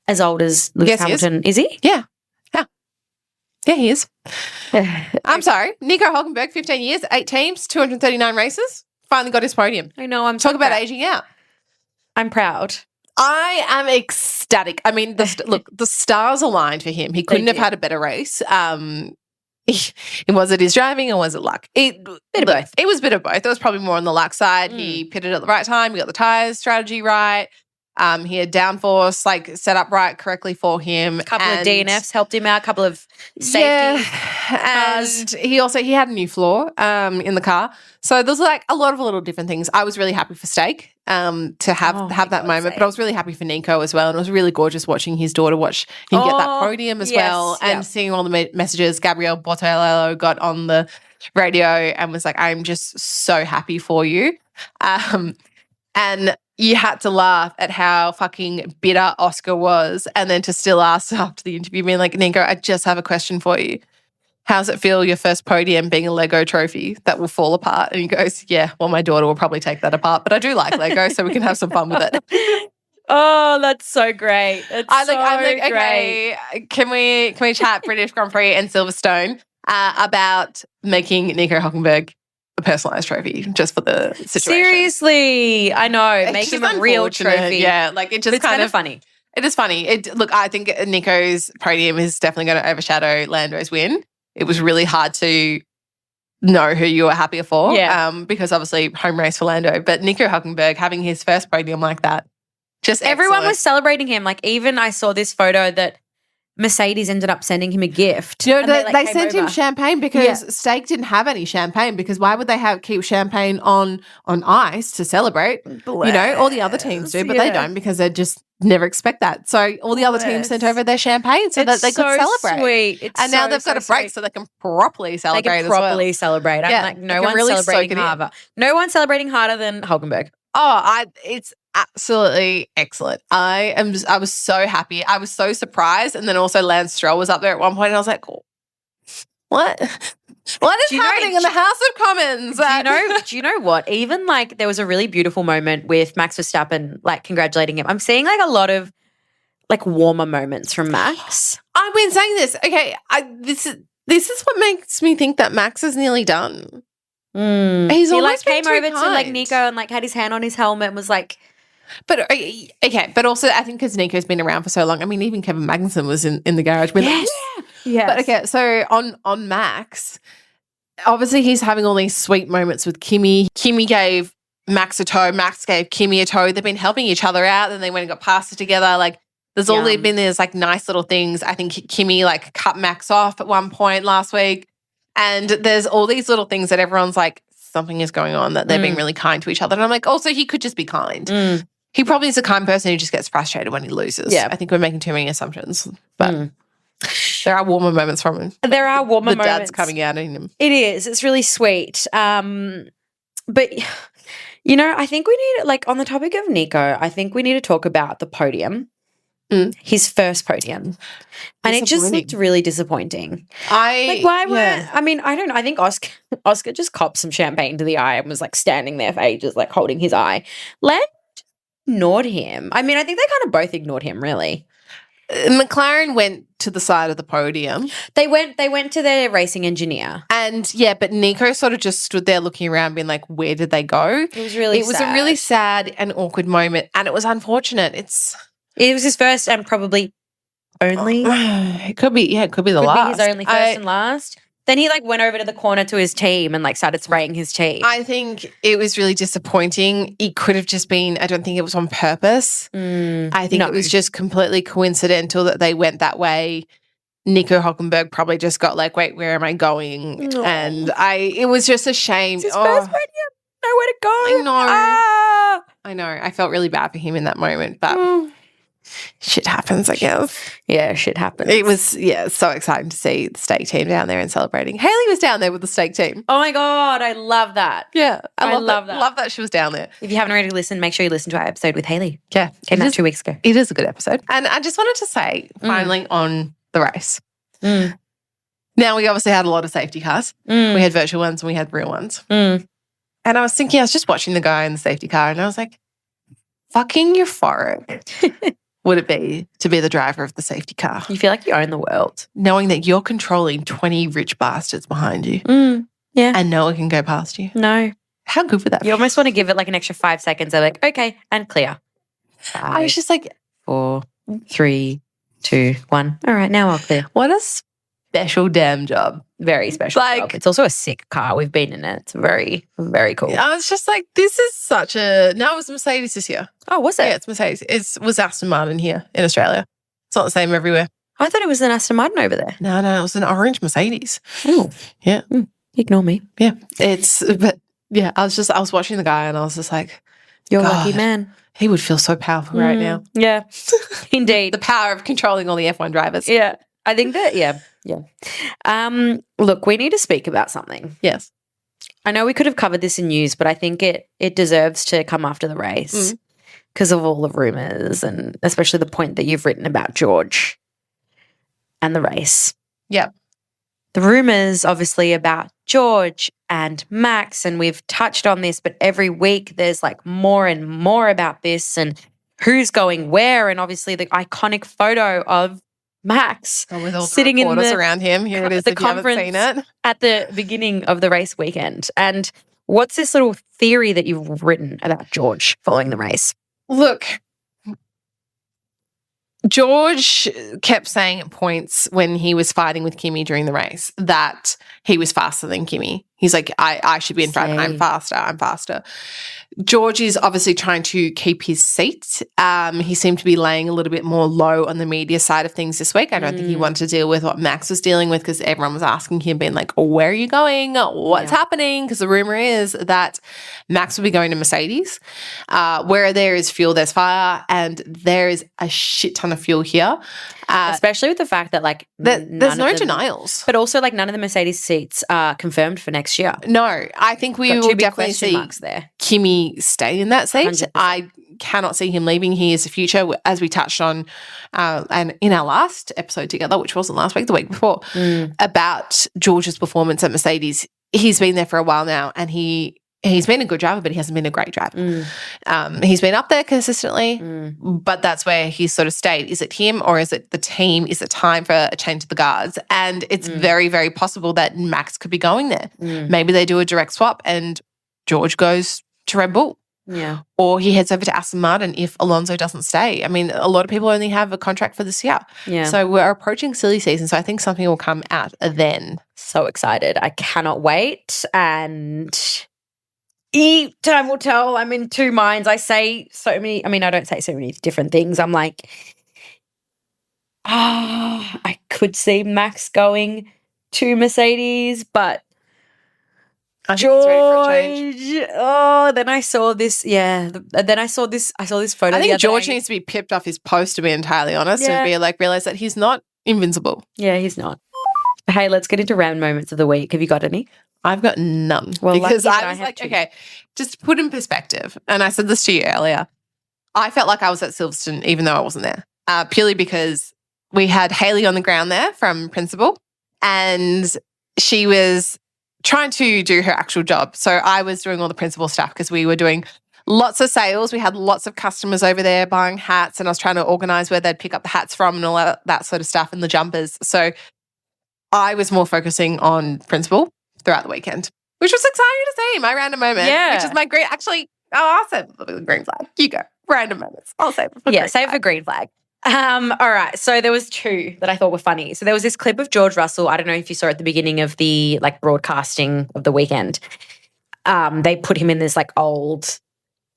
as old as Lewis Hamilton, is he? Yeah. Yeah, he is. I'm sorry. Nico Hülkenberg, 15 years, 8 teams, 239 races, finally got his podium. I know. Talk about aging out. I'm proud. I am ecstatic. I mean, the stars aligned for him. He couldn't have had a better race. Was it his driving or was it luck? Bit of both. It was a bit of both. It was probably more on the luck side. He pitted at the right time. He got the tyres strategy right. He had downforce like set up right correctly for him. A couple of DNFs helped him out, a couple of safety cars. And he had a new floor in the car. So there's like a lot of little different things. I was really happy for Stake to have that moment, but I was really happy for Nico as well. And it was really gorgeous watching his daughter watch him get that podium as well, and seeing all the messages. Gabrielle Bortolello got on the radio and was like, I'm just so happy for you. And you had to laugh at how fucking bitter Oscar was, and then to still ask after the interview, being like, Nico, I just have a question for you. How's it feel, your first podium being a Lego trophy that will fall apart? And he goes, yeah, well, my daughter will probably take that apart, but I do like Lego, so we can have some fun with it. Oh, that's so great. I'm like, okay, can we chat British Grand Prix and Silverstone about making Nico Hülkenberg a personalised trophy just for the situation? Seriously, I know. Make him a real trophy. Yeah, like it just kind of funny. It is funny. Look, I think Nico's podium is definitely going to overshadow Lando's win. It was really hard to know who you were happier for, because obviously home race for Lando. But Nico Hülkenberg having his first podium like that, just everyone excellent. was celebrating him. Like even I saw this photo that Mercedes ended up sending him a gift. You know, they sent him champagne because Stake didn't have any champagne, because why would they keep champagne on ice to celebrate? Bless. You know, all the other teams do, but they don't, because they just never expect that. So all the other teams sent over their champagne so that they could celebrate. Sweet. And now they've got a break so they can properly celebrate as well. I'm like, no one's really celebrating harder. No one's celebrating harder than Hülkenberg. It's absolutely excellent. I was so happy. I was so surprised. And then also Lance Stroll was up there at one point and I was like, oh, what? What is happening in the House of Commons? Do you know what? Even like there was a really beautiful moment with Max Verstappen like congratulating him. I'm seeing like a lot of like warmer moments from Max. I've been saying this. Okay, this is what makes me think that Max is nearly done. He like came over to like Nico and like had his hand on his helmet and was like, but okay, but also I think because Nico's been around for so long. I mean, even Kevin Magnussen was in the garage with us. Yeah. But okay, so on Max, obviously he's having all these sweet moments with Kimi. Kimi gave Max a tow. Max gave Kimi a tow. They've been helping each other out. Then they went and got pasta together. Like there's there's like nice little things. I think Kimi like cut Max off at one point last week. And there's all these little things that everyone's like, something is going on, that they're being really kind to each other. And I'm like, also he could just be kind. He probably is a kind person who just gets frustrated when he loses. Yeah. I think we're making too many assumptions. But there are warmer moments from him. There are warmer moments. The dad's coming out in him. It is. It's really sweet. But, you know, I think we need, like on the topic of Nico, I think we need to talk about the podium. His first podium. And it just looked really disappointing. I don't know. I think Oscar just copped some champagne to the eye and was like standing there for ages, like holding his eye. Lando ignored him. I mean, I think they kind of both ignored him, really. McLaren went to the side of the podium. They went to their racing engineer. And but Nico sort of just stood there looking around being like, where did they go? It was really sad. It was a really sad and awkward moment, and it was unfortunate. It was his first and probably only. It could be the last. Could be his only first and last. Then he like went over to the corner to his team and like started spraying his team. I think it was really disappointing. It could have just been, I don't think it was on purpose. I think it was just completely coincidental that they went that way. Nico Hülkenberg probably just got like, wait, where am I going? Aww. And it was just a shame. It's his first podium. Nowhere to go. I know. I know. I felt really bad for him in that moment, but shit happens, I guess. Yeah, shit happens. It was, so exciting to see the Stake team down there and celebrating. Haley was down there with the Stake team. Oh my God, I love that. Yeah, I love that. Love that she was down there. If you haven't already listened, make sure you listen to our episode with Haley. Yeah. Came out 2 weeks ago. It is a good episode. And I just wanted to say, finally, on the race. Now, we obviously had a lot of safety cars. We had virtual ones and we had real ones. And I was thinking, I was just watching the guy in the safety car and I was like, fucking euphoric would it be to be the driver of the safety car? You feel like you own the world. Knowing that you're controlling 20 rich bastards behind you. Yeah. And no one can go past you. No. How good would that be? You almost want to give it like an extra 5 seconds. They're like, okay, and clear. 5, I was just like, 4, 3, 2, 1. All right, now I'll clear. What a special damn job. Very special Like- job. It's also a sick car. We've been in it. It's very, very cool. I was just like, this is such a... No, it was Mercedes this year. Oh, was it? Yeah, it's Mercedes. It was Aston Martin here in Australia. It's not the same everywhere. I thought it was an Aston Martin over there. No, it was an orange Mercedes. Oh. Yeah. Ignore me. Yeah. But yeah, I was watching the guy and I was just like, You're a God, lucky man. he would feel so powerful right now. Yeah, indeed. The power of controlling all the F1 drivers. Yeah, I think that, yeah. Look, we need to speak about something. Yes. I know we could have covered this in news, but I think it deserves to come after the race because of all the rumours and especially the point that you've written about George and the race. Yep. The rumours, obviously, about George and Max, and we've touched on this, but every week there's like more and more about this and who's going where, and obviously the iconic photo of Max with all sitting the in reporters the around him. Here it is. the If you haven't conference seen it. at the beginning of the race weekend. And what's this little theory that you've written about George following the race? Look, George kept saying at points when he was fighting with Kimi during the race that he was faster than Kimi. He's like, I should be in front. I'm faster. George is obviously trying to keep his seat. He seemed to be laying a little bit more low on the media side of things this week. I don't think he wanted to deal with what Max was dealing with because everyone was asking him, being like, where are you going? What's happening? Because the rumor is that Max will be going to Mercedes. Where there is fuel, there's fire, and there is a shit ton of fuel here. Especially with the fact that like there's no denials. But also like none of the Mercedes seats are confirmed for next year. No, I think we will definitely see there. Kimi stay in that seat. 100%. I cannot see him leaving. He is the future, as we touched on and in our last episode together, which wasn't last week, the week before, about George's performance at Mercedes. He's been there for a while now and he's been a good driver, but he hasn't been a great driver. He's been up there consistently, but that's where he's sort of stayed. Is it him or is it the team? Is it time for a change of the guards? And it's very, very possible that Max could be going there. Maybe they do a direct swap and George goes to Red Bull. Yeah. Or he heads over to Aston Martin if Alonso doesn't stay. I mean, a lot of people only have a contract for this year. Yeah. So we're approaching silly season. So I think something will come out then. So excited. I cannot wait. And time will tell. I'm in two minds. I say so many, I don't say so many different things. I'm like, I could see Max going to Mercedes, but I think he's ready for a change. George. Then I saw this. Yeah. Then I saw this photo. I think George day. needs to be pipped off his post, to be entirely honest, and be like, realize that he's not invincible. Yeah, he's not. Hey, let's get into random moments of the week. Have you got any? I've got none. Well, because lucky that I I was have like, two. okay, just to put in perspective, and I said this to you earlier, I felt like I was at Silverstone even though I wasn't there, purely because we had Hayley on the ground there from Principal, and she was trying to do her actual job. So I was doing all the Principal stuff because we were doing lots of sales. We had lots of customers over there buying hats, and I was trying to organise where they'd pick up the hats from and all that sort of stuff and the jumpers. So I was more focusing on Principal throughout the weekend, which was exciting to see. My random moment, which is my great. Actually, I'll save it for the green flag. You go. Random moments. I'll save it for green save flag. for green flag. All right. So there was two that I thought were funny. So there was this clip of George Russell. I don't know if you saw at the beginning of the like broadcasting of the weekend. They put him in this like old,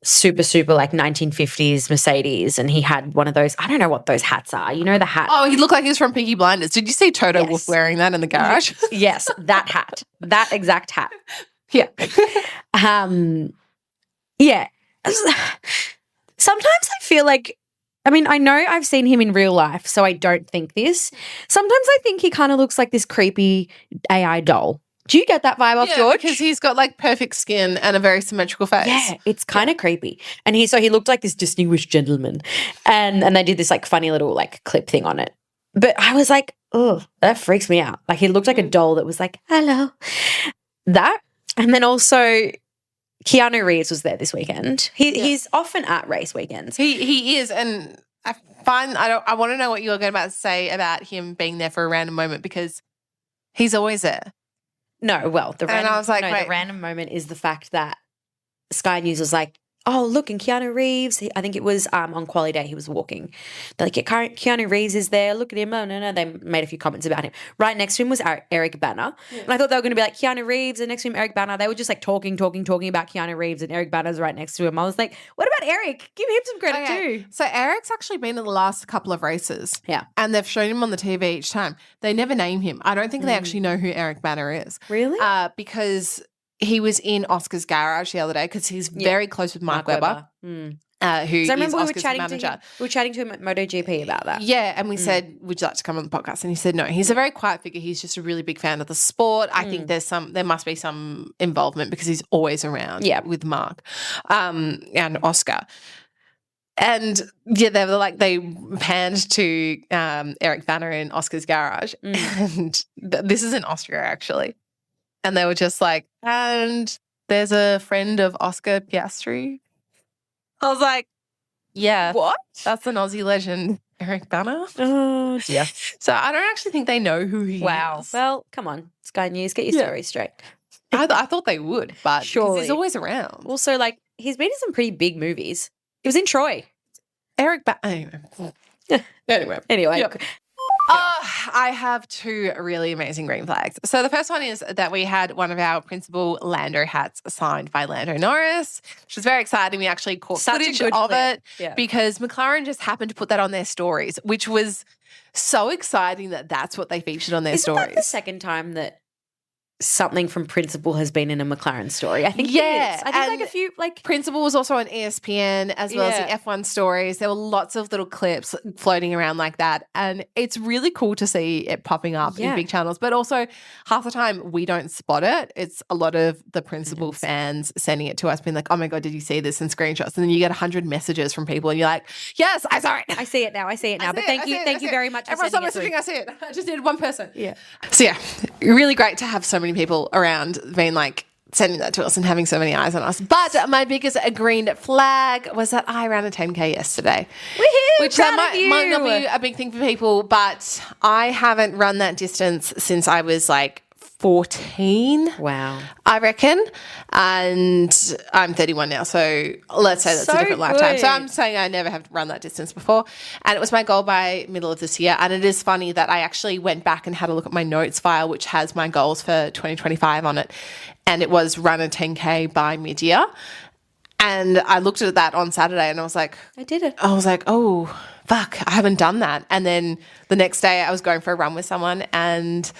super like 1950s Mercedes, and he had one of those. I don't know what those hats are. You know the hat. Oh, he looked like he was from Peaky Blinders. Did you see Toto Wolff wearing that in the garage? Yes, that hat, that exact hat. Yeah. Yeah. Sometimes I feel like, I know I've seen him in real life, so I don't think this. Sometimes I think he kind of looks like this creepy AI doll. Do you get that vibe off George? Because he's got like perfect skin and a very symmetrical face. Yeah, it's kind of creepy. And he looked like this distinguished gentleman. And they did this like funny little like clip thing on it. But I was like, oh, that freaks me out. Like he looked like a doll that was like, hello. That. And then also Keanu Reeves was there this weekend. He's often at race weekends. He is, and I want to know what you're going to say about him being there for a random moment, because he's always there. No, well, the random moment is the fact that Sky News was like, oh, look, and Keanu Reeves, I think it was on Quali Day he was walking. They're like, yeah, Keanu Reeves is there. Look at him. Oh, no. They made a few comments about him. Right next to him was Eric Banner. Yeah. And I thought they were going to be like Keanu Reeves and next to him Eric Banner. They were just like talking about Keanu Reeves and Eric Banner's right next to him. I was like, what about Eric? Give him some credit too. So Eric's actually been in the last couple of races. Yeah. And they've shown him on the TV each time. They never name him. I don't think they actually know who Eric Banner is. Really? Because he was in Oscar's garage the other day because he's very close with Mark Webber. Who is Oscar's manager. We were chatting to him at MotoGP about that. Yeah, and we said, would you like to come on the podcast? And he said no. He's a very quiet figure. He's just a really big fan of the sport. I think there must be some involvement because he's always around with Mark and Oscar. And yeah, they panned to Eric Banner in Oscar's garage. And this is in Austria actually. And they were just like, and there's a friend of Oscar Piastri. I was like, yeah. What? That's an Aussie legend, Eric Banner. Oh, yeah. So I don't actually think they know who he is. Well, come on, Sky News, get your story straight. I thought they would, but surely he's always around. Also, like, he's been in some pretty big movies. He was in Troy. Eric Banner. Anyway. Yep. I have two really amazing green flags. So the first one is that we had one of our principal Lando hats signed by Lando Norris, which was very exciting. We actually caught footage of it because McLaren just happened to put that on their stories, which was so exciting that that's what they featured on their stories. Isn't that the second time that something from Principal has been in a McLaren story? I think it is. I think like a few Principal was also on ESPN as well as the F1 stories. There were lots of little clips floating around like that. And it's really cool to see it popping up in big channels. But also half the time we don't spot it. It's a lot of the Principal fans sending it to us being like, oh my God, did you see this? And screenshots. And then you get 100 messages from people and you're like, yes, I saw it. I see it now. But thank you very much. Everyone's not messaging. I see it. I just needed one person. Yeah. So really great to have so many people around being like sending that to us and having so many eyes on us. But my biggest green flag was that I ran a 10K yesterday. Woohoo! Which might not be a big thing for people, but I haven't run that distance since I was like 14. Wow. I reckon. And I'm 31 now, so let's say that's a different lifetime. So I'm saying I never have run that distance before. And it was my goal by middle of this year. And it is funny that I actually went back and had a look at my notes file, which has my goals for 2025 on it. And it was run a 10K by mid-year. And I looked at that on Saturday and I was like, I did it. I was like, oh, fuck, I haven't done that. And then the next day I was going for a run with someone and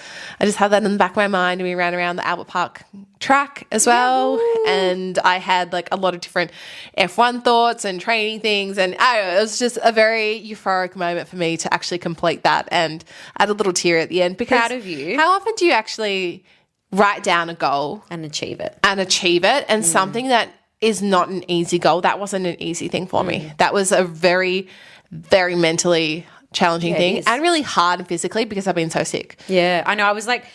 I just had that in the back of my mind, and we ran around the Albert Park track as well. Yahoo! And I had like a lot of different F1 thoughts and training things, and it was just a very euphoric moment for me to actually complete that, and I had a little tear at the end because proud of you. How often do you actually write down a goal and achieve it? And something that is not an easy goal. That wasn't an easy thing for me. That was a very, very mentally challenging thing and really hard physically because I've been so sick. Yeah, I know. I was like,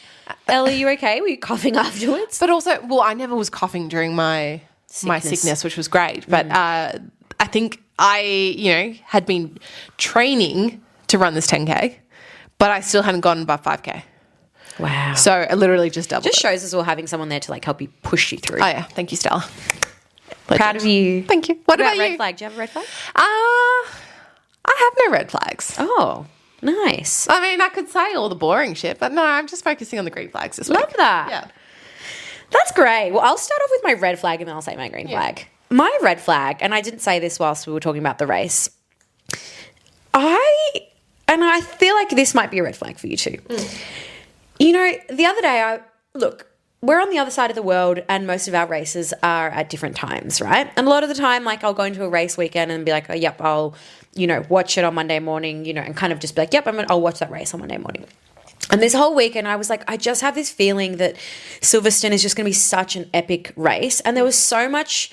Ellie, you okay? Were you coughing afterwards? But also, I never was coughing during my sickness, which was great. But I think I, had been training to run this 10K, but I still hadn't gotten above 5K. Wow. So I literally just doubled it. Shows us all having someone there to like help you push you through. Oh, yeah. Thank you, Stella. Proud of you. Thank you. What about you? Red flag? Do you have a red flag? I have no red flags. Oh, nice. I mean, I could say all the boring shit, but no, I'm just focusing on the green flags this week. Love that. Yeah. That's great. Well, I'll start off with my red flag and then I'll say my green flag. My red flag, and I didn't say this whilst we were talking about the race, I feel like this might be a red flag for you too. The other day, we're on the other side of the world and most of our races are at different times, right? And a lot of the time, like, I'll go into a race weekend and be like, oh, yep, I'll, watch it on Monday morning, and kind of just be like, yep, I'll watch that race on Monday morning. And this whole weekend, I was like, I just have this feeling that Silverstone is just going to be such an epic race. And there was so much,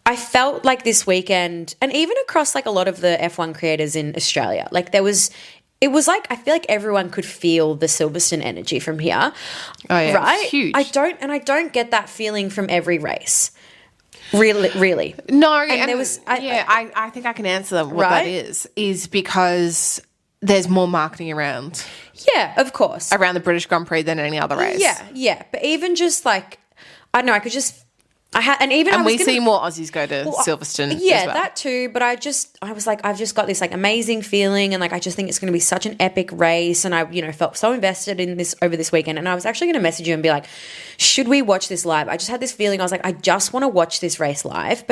I felt like this weekend, and even across like a lot of the F1 creators in Australia, like it was like, I feel like everyone could feel the Silverstone energy from here. Oh yeah, right? It's huge. I don't get that feeling from every race. Really. No, and there was I think I can answer what that is because there's more marketing around. Yeah, of course. Around the British Grand Prix than any other race. Yeah. But even just like, I don't know, we see more Aussies go to Silverstone. Yeah, as well. that too. But I was like, I've just got this like amazing feeling, and like I just think it's going to be such an epic race. And I, felt so invested in this over this weekend. And I was actually going to message you and be like, should we watch this live? I just had this feeling. I was like, I just want to watch this race live.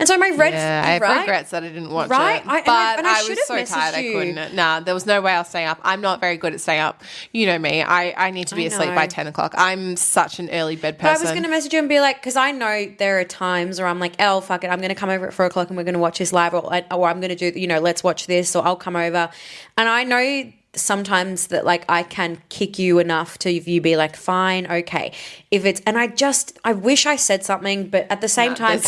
So my red. Yeah, I have regrets that I didn't watch it. I was so tired I couldn't. Nah, there was no way I'll stay up. I'm not very good at staying up. You know me. I need to be asleep by 10 o'clock. I'm such an early bed person. But I was going to message you and be like, because I know there are times where I'm like, oh, fuck it, I'm going to come over at 4 o'clock and we're going to watch this live, or I'm going to do, let's watch this, or I'll come over. And I know sometimes that like I can kick you enough to you be like, fine, okay. I wish I said something, but at the same time,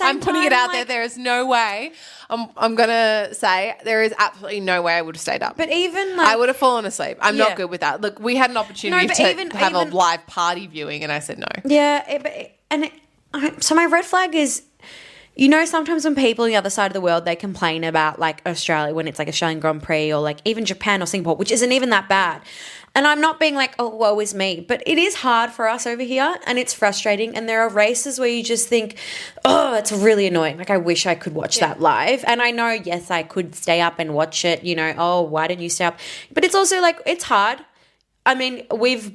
I'm putting it out there. There is no way. I'm going to say there is absolutely no way I would have stayed up. But even I would have fallen asleep. I'm not good with that. Look, we had an opportunity to have a live party viewing and I said no. Yeah. So my red flag is, sometimes when people on the other side of the world, they complain about like Australia, when it's like Australian Grand Prix, or like even Japan or Singapore, which isn't even that bad. And I'm not being like, oh, woe is me. But it is hard for us over here and it's frustrating. And there are races where you just think, oh, it's really annoying. Like I wish I could watch that live. And I know, yes, I could stay up and watch it, oh, why didn't you stay up? But it's also like, it's hard. I mean, we've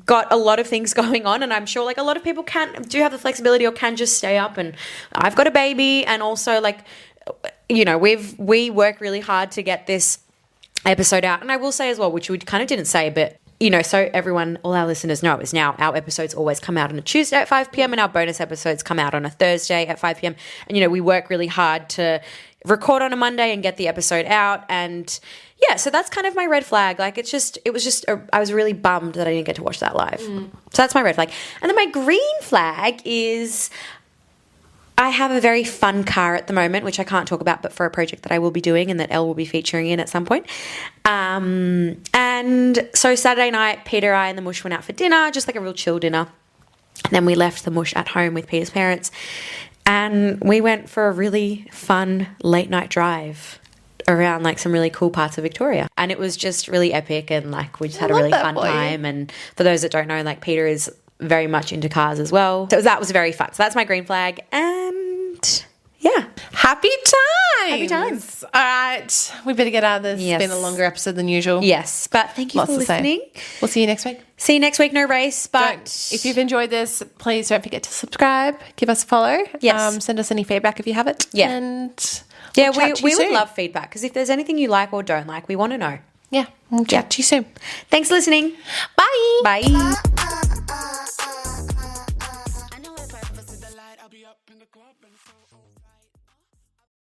got a lot of things going on, and I'm sure like a lot of people do have the flexibility or can just stay up, and I've got a baby, and also like we work really hard to get this episode out. And I will say as well, which we kind of didn't say, but so everyone, all our listeners know, is now our episodes always come out on a Tuesday at 5 p.m. and our bonus episodes come out on a Thursday at 5 p.m. And we work really hard to record on a Monday and get the episode out. And yeah, so that's kind of my red flag. Like I was really bummed that I didn't get to watch that live. So that's my red flag. And then my green flag is I have a very fun car at the moment, which I can't talk about, but for a project that I will be doing and that Elle will be featuring in at some point. And so Saturday night, Peter, I and the Mush went out for dinner, just like a real chill dinner. And then we left the Mush at home with Peter's parents. And we went for a really fun late night drive around like some really cool parts of Victoria. And it was just really epic, and like we just had a really fun time. And for those that don't know, like Peter is very much into cars as well. So that was very fun. So that's my green flag. And yeah. Happy times. Happy times. All right. We better get out of this. Yes. It's been a longer episode than usual. Yes. But thank you for listening. We'll see you next week. See you next week. No race. But if you've enjoyed this, please don't forget to subscribe. Give us a follow. Yes. Send us any feedback if you have it. Yeah. And yeah, we would love feedback, because if there's anything you like or don't like, we want to know. Yeah. We'll chat to you soon. Thanks for listening. Bye. Bye.